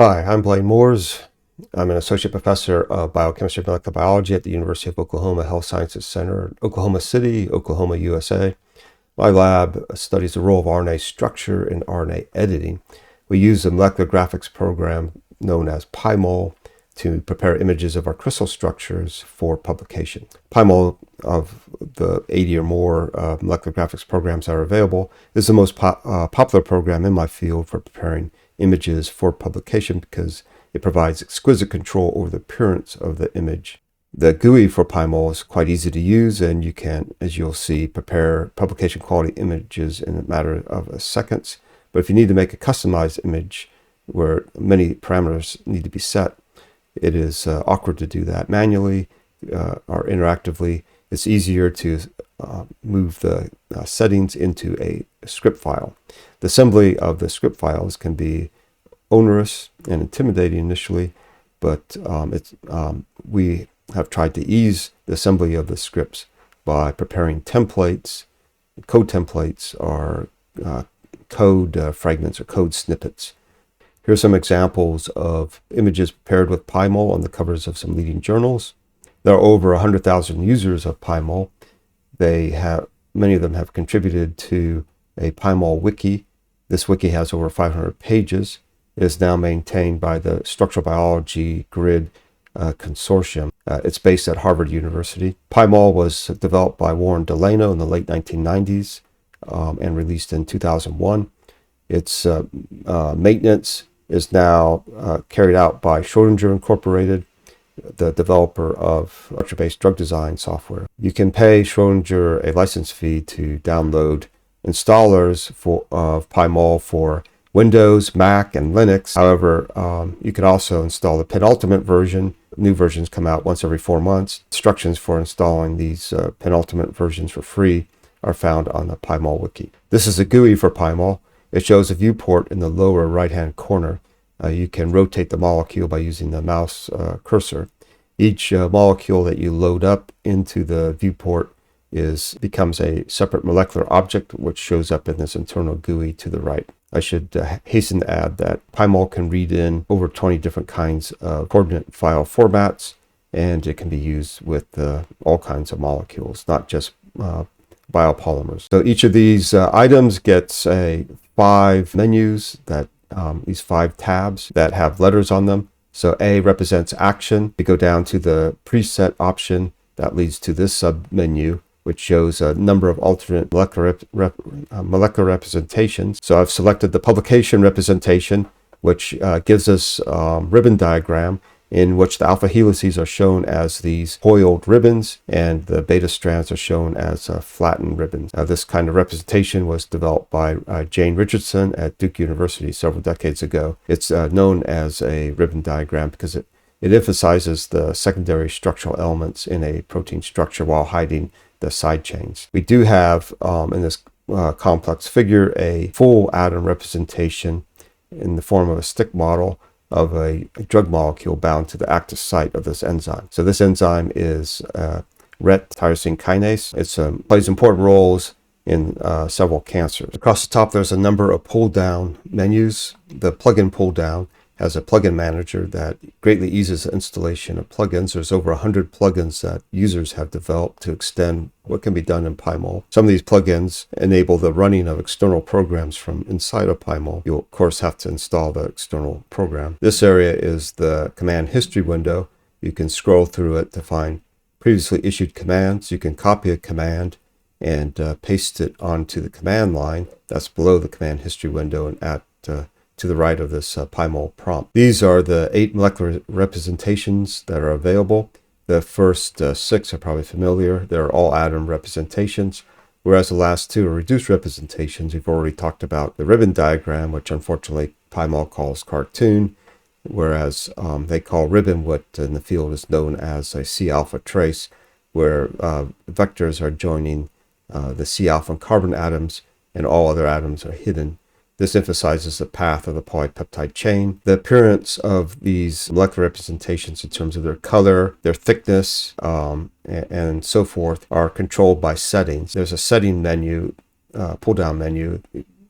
Hi, I'm Blaine Mooers. I'm an associate professor of biochemistry and molecular biology at the University of Oklahoma Health Sciences Center in Oklahoma City, Oklahoma, USA. My lab studies the role of RNA structure in RNA editing. We use a molecular graphics program known as PyMOL to prepare images of our crystal structures for publication. PyMOL, of the 80 or more molecular graphics programs that are available, is the most popular program in my field for preparing images for publication because it provides exquisite control over the appearance of the image. The GUI for PyMOL is quite easy to use, and you can, as you'll see, prepare publication quality images in a matter of seconds. But if you need to make a customized image where many parameters need to be set, it is awkward to do that manually or interactively. It's easier to move the settings into a script file. The assembly of the script files can be onerous and intimidating initially, but we have tried to ease the assembly of the scripts by preparing templates, code templates, or code fragments or code snippets. Here are some examples of images prepared with PyMOL on the covers of some leading journals. There are over 100,000 users of PyMOL. Many of them have contributed to a PyMOL wiki. This wiki has over 500 pages. It is now maintained by the Structural Biology Grid Consortium. It's based at Harvard University. PyMOL was developed by Warren Delano in the late 1990s and released in 2001. Its maintenance is now carried out by Schrodinger Incorporated, the developer of structure-based drug design software. You can pay Schrodinger a license fee to download installers of PyMOL for Windows, Mac, and Linux. However, you can also install the penultimate version. New versions come out once every 4 months. Instructions for installing these penultimate versions for free are found on the PyMOL wiki. This is a GUI for PyMOL. It shows a viewport in the lower right-hand corner. You can rotate the molecule by using the mouse cursor. Each molecule that you load up into the viewport becomes a separate molecular object, which shows up in this internal GUI to the right. I should hasten to add that PyMOL can read in over 20 different kinds of coordinate file formats, and it can be used with all kinds of molecules, not just biopolymers. So each of these items gets 5 menus, these 5 tabs that have letters on them. So A represents action. We go down to the preset option that leads to this submenu, which shows a number of alternate molecular representations. So I've selected the publication representation, which gives us a ribbon diagram in which the alpha helices are shown as these coiled ribbons and the beta strands are shown as flattened ribbons. This kind of representation was developed by Jane Richardson at Duke University several decades ago. It's known as a ribbon diagram because it emphasizes the secondary structural elements in a protein structure while hiding the side chains. We do have in this complex figure a full atom representation in the form of a stick model of a drug molecule bound to the active site of this enzyme. So this enzyme is RET tyrosine kinase. It plays important roles in several cancers. Across the top, there's a number of pull-down menus. The plugin pull-down has a plugin manager that greatly eases the installation of plugins. There's over 100 plugins that users have developed to extend what can be done in PyMOL. Some of these plugins enable the running of external programs from inside of PyMOL. You'll, of course, have to install the external program. This area is the command history window. You can scroll through it to find previously issued commands. You can copy a command and paste it onto the command line. That's below the command history window and to the right of this PyMOL prompt. These are the 8 molecular representations that are available. The first 6 are probably familiar. They're all atom representations, whereas the last 2 are reduced representations. We've already talked about the ribbon diagram, which unfortunately PyMOL calls cartoon, whereas they call ribbon what in the field is known as a C-alpha trace, where vectors are joining the C-alpha and carbon atoms, and all other atoms are hidden. This emphasizes the path of the polypeptide chain. The appearance of these molecular representations in terms of their color, their thickness, and so forth are controlled by settings. There's a setting menu, pull-down menu.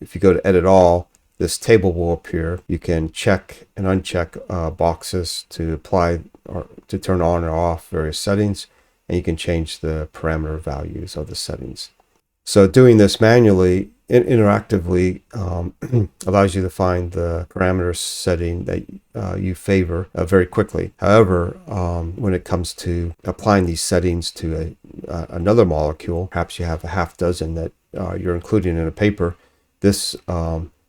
If you go to Edit All, this table will appear. You can check and uncheck boxes to apply or to turn on or off various settings, and you can change the parameter values of the settings. So doing this manually, interactively, allows you to find the parameter setting that you favor very quickly. However, when it comes to applying these settings to another molecule, perhaps you have a half dozen that you're including in a paper, this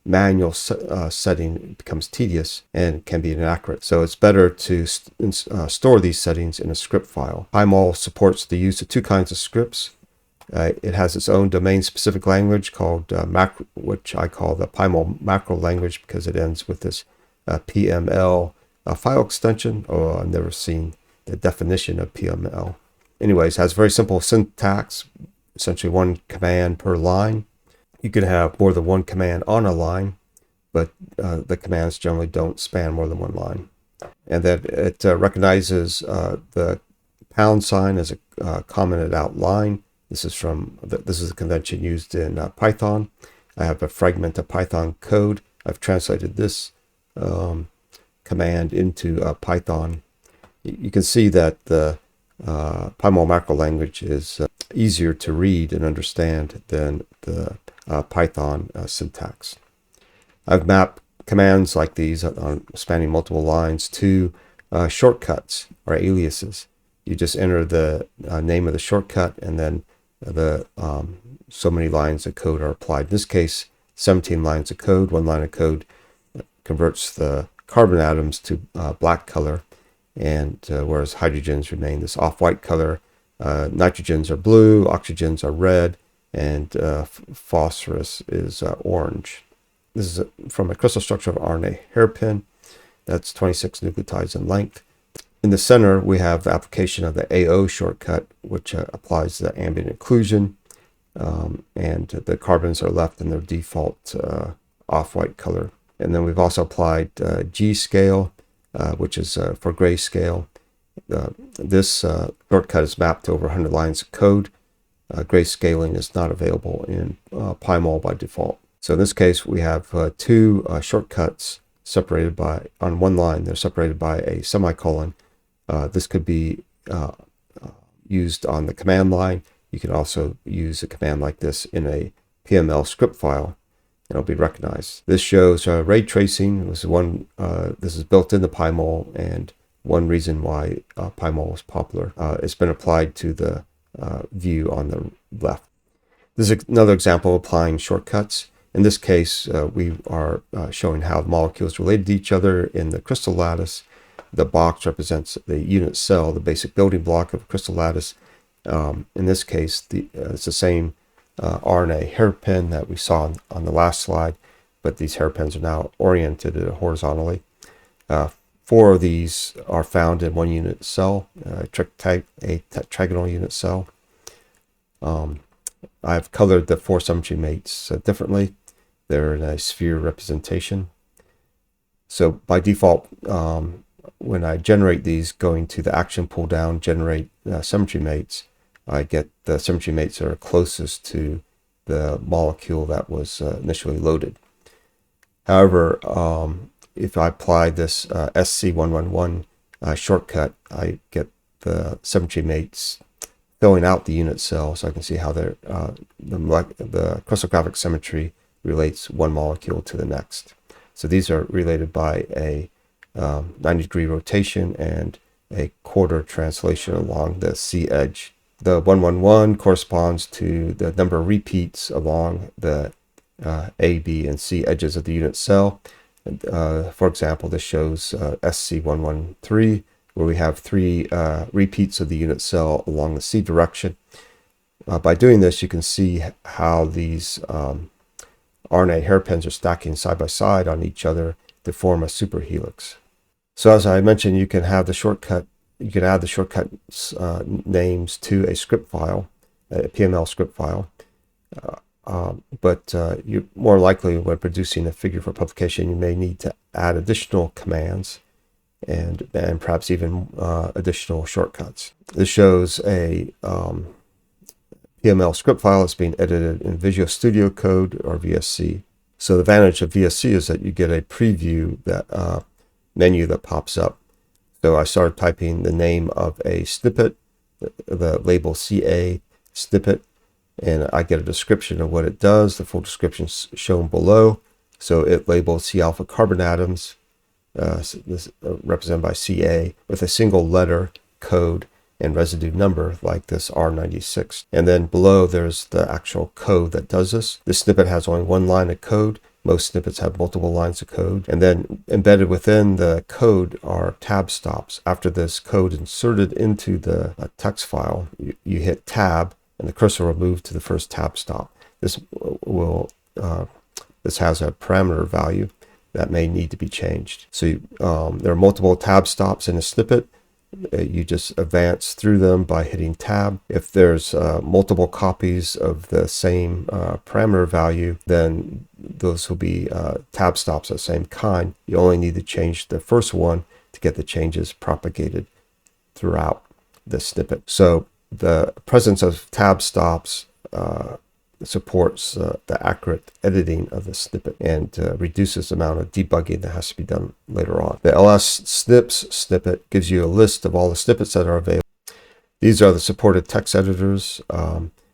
manual setting becomes tedious and can be inaccurate. So it's better to store these settings in a script file. PyMOL supports the use of two kinds of scripts. It has its own domain-specific language called macro, which I call the PyMOL macro language because it ends with this PML file extension. Oh, I've never seen the definition of PML. Anyways, it has very simple syntax, essentially one command per line. You can have more than one command on a line, but the commands generally don't span more than one line. And that it recognizes the pound sign as a commented out line. This is a convention used in Python. I have a fragment of Python code. I've translated this command into Python. You can see that the PyMOL macro language is easier to read and understand than the Python syntax. I've mapped commands like these spanning multiple lines to shortcuts or aliases. You just enter the name of the shortcut, and then so many lines of code are applied. In this case, 17 lines of code. One line of code converts the carbon atoms to black color, and whereas hydrogens remain this off-white color, nitrogens are blue, oxygens are red, and phosphorus is orange. This is from a crystal structure of RNA hairpin. That's 26 nucleotides in length. In the center, we have the application of the AO shortcut, which applies the ambient occlusion, and the carbons are left in their default off-white color. And then we've also applied G scale, which is for grayscale. This shortcut is mapped to over 100 lines of code. Grayscaling is not available in PyMOL by default. So in this case, we have two shortcuts separated by, on one line, they're separated by a semicolon. This could be used on the command line. You can also use a command like this in a PML script file, and it'll be recognized. This shows ray tracing. This is built into PyMOL, and one reason why PyMOL is popular. It's been applied to the view on the left. This is another example of applying shortcuts. In this case, we are showing how the molecules relate to each other in the crystal lattice. The box represents the unit cell, the basic building block of a crystal lattice. In this case, it's the same RNA hairpin that we saw on the last slide, but these hairpins are now oriented horizontally. 4 of these are found in one unit cell, a tetragonal unit cell. I've colored the 4 symmetry mates differently. They're in a sphere representation. So by default, when I generate these, going to the action pull down, generate symmetry mates, I get the symmetry mates that are closest to the molecule that was initially loaded. However, if I apply this SC111 shortcut, I get the symmetry mates filling out the unit cell, so I can see how the crystallographic symmetry relates one molecule to the next. So these are related by a 90-degree rotation and a quarter translation along the C edge. The 111 corresponds to the number of repeats along the A, B, and C edges of the unit cell. For example, this shows SC113, where we have 3 repeats of the unit cell along the C direction. By doing this, you can see how these RNA hairpins are stacking side by side on each other to form a superhelix. So as I mentioned, you can have the shortcut. You can add the shortcut names to a script file, a PML script file. But you're more likely, when producing a figure for publication, you may need to add additional commands and perhaps even additional shortcuts. This shows a PML script file that's being edited in Visual Studio Code or VSC. So the advantage of VSC is that you get a preview that menu that pops up. So I started typing the name of a snippet, the label CA snippet, and I get a description of what it does. The full description is shown below. So it labels C alpha carbon atoms, represented by CA, with a single letter, code, and residue number like this R96. And then below there's the actual code that does this. This snippet has only one line of code. Most snippets have multiple lines of code. And then embedded within the code are tab stops. After this code inserted into the text file, you hit tab and the cursor will move to the first tab stop. This has a parameter value that may need to be changed. So there are multiple tab stops in a snippet. You just advance through them by hitting tab. If there's multiple copies of the same parameter value, then those will be tab stops of the same kind. You only need to change the first one to get the changes propagated throughout the snippet. So the presence of tab stops supports the accurate editing of the snippet and reduces the amount of debugging that has to be done later on. The ls snips snippet gives you a list of all the snippets that are available. These are the supported text editors.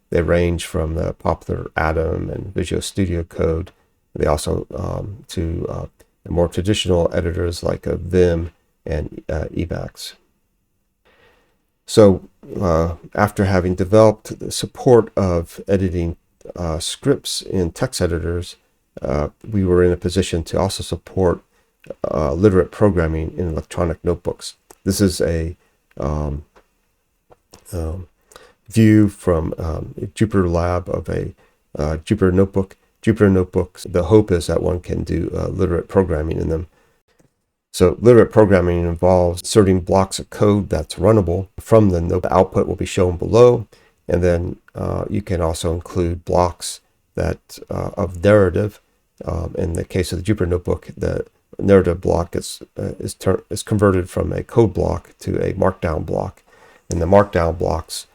They range from the popular Atom and Visual Studio Code. They also to the more traditional editors like Vim and Emacs. So after having developed the support of editing scripts in text editors, we were in a position to also support literate programming in electronic notebooks. This is a view from Jupyter Lab of a Jupyter notebook. Jupyter notebooks, the hope is that one can do literate programming in them. So literate programming involves inserting blocks of code that's runnable from the notebook. The output will be shown below. And then you can also include blocks that of narrative. In the case of the Jupyter Notebook, the narrative block is converted from a code block to a markdown block. And the markdown blocks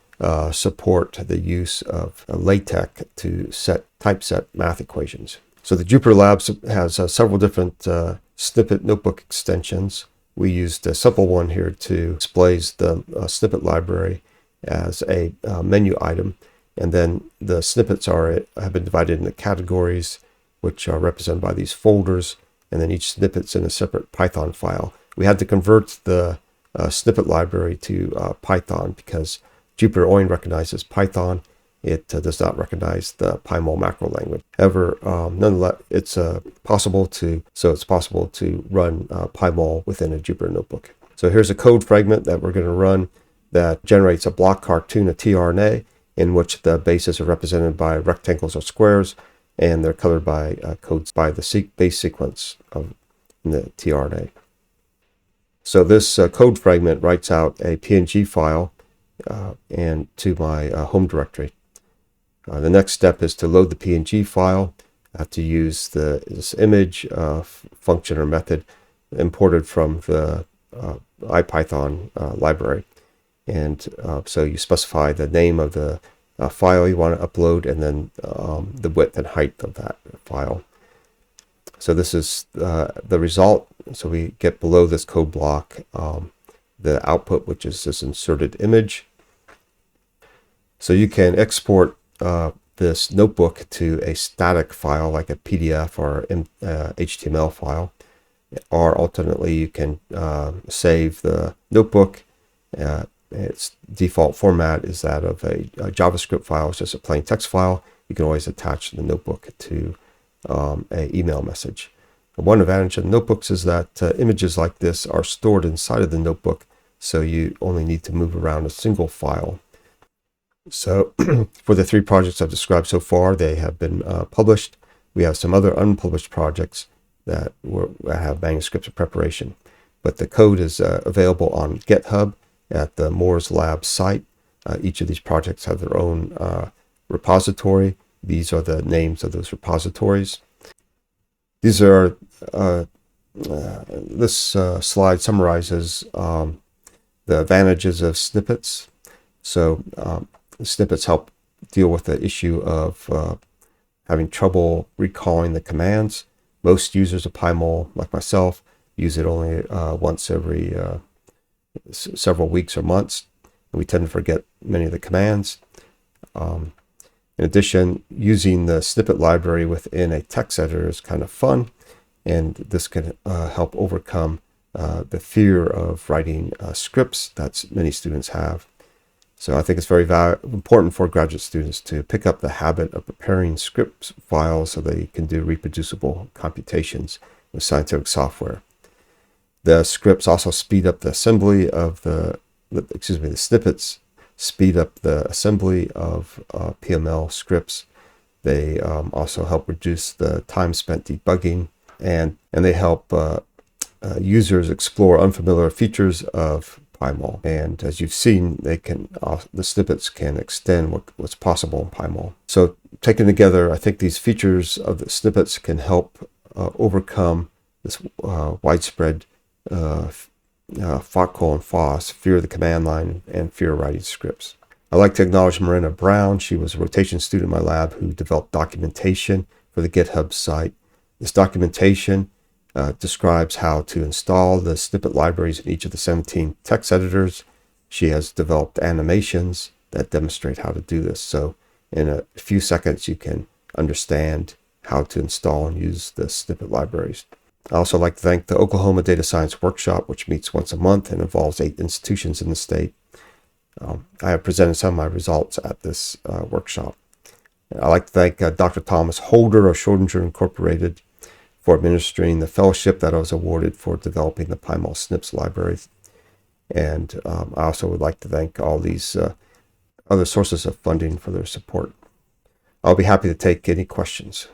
support the use of LaTeX to typeset math equations. So the Jupyter Labs has several different snippet notebook extensions. We used a simple one here to display the snippet library as a menu item, and then the snippets have been divided into categories, which are represented by these folders, and then each snippet's in a separate Python file. We had to convert the snippet library to Python because Jupyter only recognizes Python. It does not recognize the PyMOL macro language. However, nonetheless, it's possible to run PyMOL within a Jupyter notebook. So here's a code fragment that we're going to run that generates a block cartoon of tRNA in which the bases are represented by rectangles or squares, and they're colored by codes by the base sequence of the tRNA. So this code fragment writes out a PNG file and to my home directory. The next step is to load the PNG file. I have to use this image function or method imported from the IPython library. And so you specify the name of the file you want to upload and then the width and height of that file. So this is the result. So we get below this code block the output, which is this inserted image. So you can export this notebook to a static file like a PDF or HTML file, or alternately you can save the notebook. Its default format is that of a JavaScript file. It's just a plain text file. You can always attach the notebook to an email message. One advantage of notebooks is that images like this are stored inside of the notebook, so you only need to move around a single file. So for the 3 projects I've described so far, they have been published. We have some other unpublished projects that have manuscripts of preparation, but the code is available on GitHub at the Mooers Lab site. Each of these projects have their own repository. These are the names of those repositories. These are this slide summarizes the advantages of snippets. So snippets help deal with the issue of having trouble recalling the commands. Most users of PyMOL, like myself, use it only once every several weeks or months. And we tend to forget many of the commands. In addition, using the snippet library within a text editor is kind of fun, and this can help overcome the fear of writing scripts that many students have. So I think it's very important for graduate students to pick up the habit of preparing script files so they can do reproducible computations with scientific software. The scripts also speed up the assembly of the snippets speed up the assembly of PML scripts. They also help reduce the time spent debugging, and they help users explore unfamiliar features of PyMOL. And as you've seen, the snippets can extend what's possible in PyMOL. So taken together, I think these features of the snippets can help overcome this widespread FOSS, fear of the command line, and fear of writing scripts. I'd like to acknowledge Marina Brown. She was a rotation student in my lab who developed documentation for the GitHub site. This documentation describes how to install the snippet libraries in each of the 17 text editors. She has developed animations that demonstrate how to do this. So in a few seconds, you can understand how to install and use the snippet libraries. I also like to thank the Oklahoma Data Science Workshop, which meets once a month and involves 8 institutions in the state. I have presented some of my results at this workshop. I'd like to thank Dr. Thomas Holder of Schrodinger Incorporated for administering the fellowship that I was awarded for developing the PyMOL SNPs libraries. And I also would like to thank all these other sources of funding for their support. I'll be happy to take any questions.